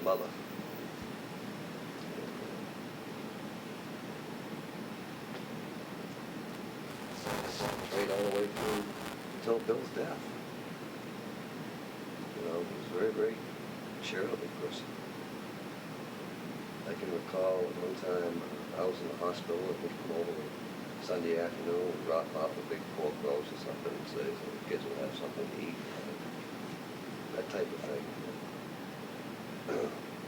mother. Straight all the way through until Bill's death. You know, he was a very, very charitable person. I can recall at one time I was in the hospital and he'd come over Sunday afternoon and drop off a big pork roast or something and say so the kids would have something to eat. That type of thing.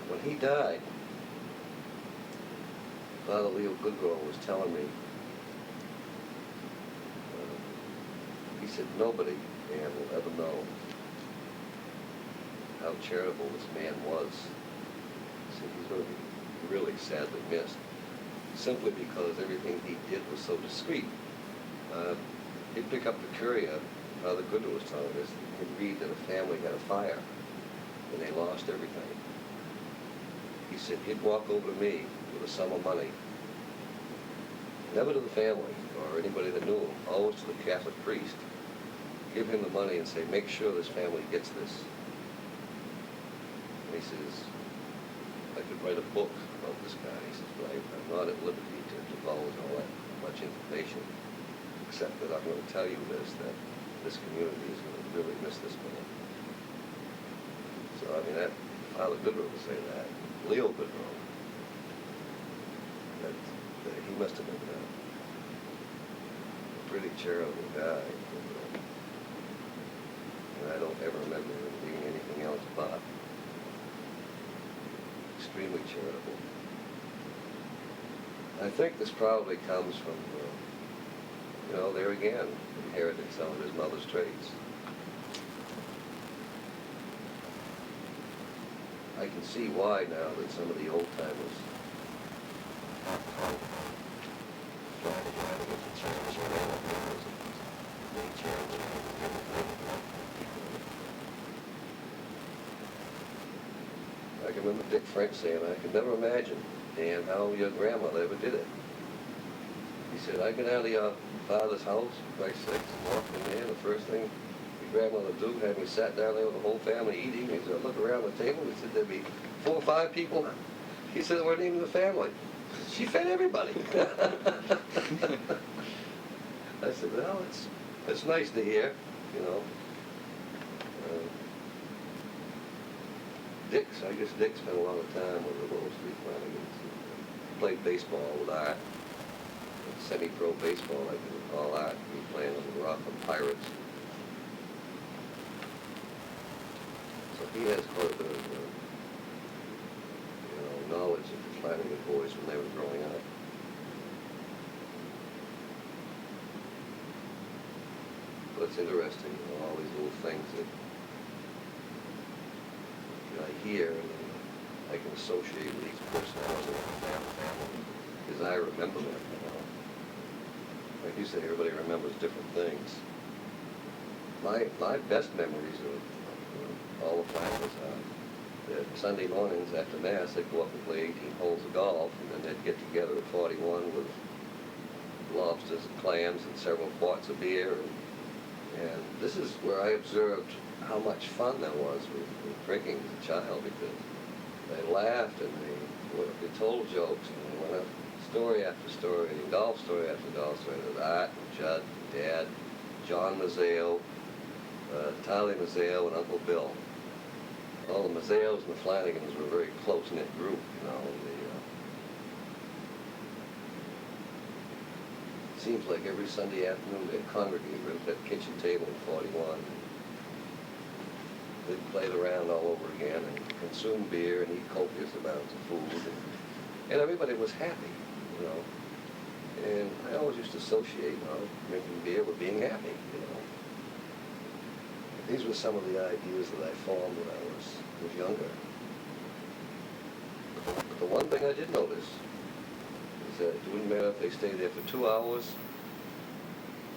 When he died, Father Leo Goodrow was telling me, he said, nobody, man, will ever know how charitable this man was. He said, he's going to be really sadly missed, simply because everything he did was so discreet. He'd pick up the courier, Father Goodrow was telling us, he'd read that a family had a fire and they lost everything. He said he'd walk over to me with a sum of money, never to the family or anybody that knew him, always to the Catholic priest, give him the money and say, make sure this family gets this. And he says, I could write a book about this guy. He says, but I'm not at liberty to divulge all that much information, except that I'm going to tell you this, that this community is going to really miss this man. So, I mean, that Father Goodrow would say that. Leo Goodrow, that he must have been a pretty charitable guy. And I don't ever remember him being anything else but extremely charitable. I think this probably comes from, you know, there again, inherited some of his mother's traits. I can see why now that some of the old timers I can remember Dick French saying, I could never imagine, Dan, how your grandmother ever did it. He said, I get out of your father's house, Christ's sakes, and walked in there, the first thing your grandmother would do, had me sat down there with the whole family eating. He said, I'd look around the table, he said, there'd be 4 or 5 people. He said, we're naming the family. She fed everybody. I said, well, it's nice to hear, you know. I guess Dick spent a lot of time with the Willow Street Flanagans. Played baseball with Art, semi-pro baseball, I can recall Art. He was playing with the Rockland Pirates. So he has quite a bit of, knowledge of the Flanagan boys when they were growing up. But it's interesting, all these little things that I hear and I can associate with each personality of the family, because I remember them, Like you say, everybody remembers different things. My best memories of all the Flanagans are that Sunday mornings after Mass, they'd go up and play 18 holes of golf, and then they'd get together at 41 with lobsters and clams and several quarts of beer. And this is where I observed how much fun there was with drinking as a child, because they laughed and they told jokes and they went up story after story, golf story after golf story with Art and Judd, and Dad, John Mazzeo, Tolly Mazzeo, and Uncle Bill. All the Mazzeos and the Flanagans were a very close-knit group, It seems like every Sunday afternoon they'd congregate at that kitchen table in 41. They'd play around all over again and consume beer and eat copious amounts of food. And everybody was happy, And I always used to associate, drinking beer with being happy, These were some of the ideas that I formed when I was younger. But the one thing I did notice is that it wouldn't matter if they stayed there for 2 hours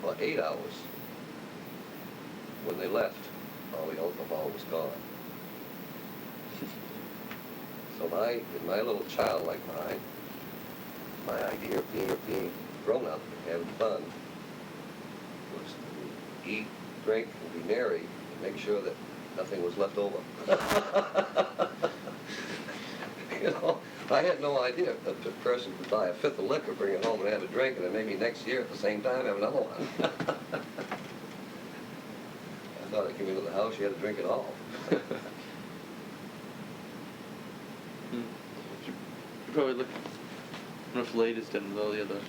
or 8 hours. When they left, all the alcohol was gone. So in my little childlike mind, my idea of being grown up and having fun was to eat, drink, and be merry, and make sure that nothing was left over. You know, I had no idea that a person could buy a fifth of liquor, bring it home and have a drink, and then maybe next year at the same time have another one. I thought I came into the house, you had to drink it all. You probably look, I don't know if latest and all the other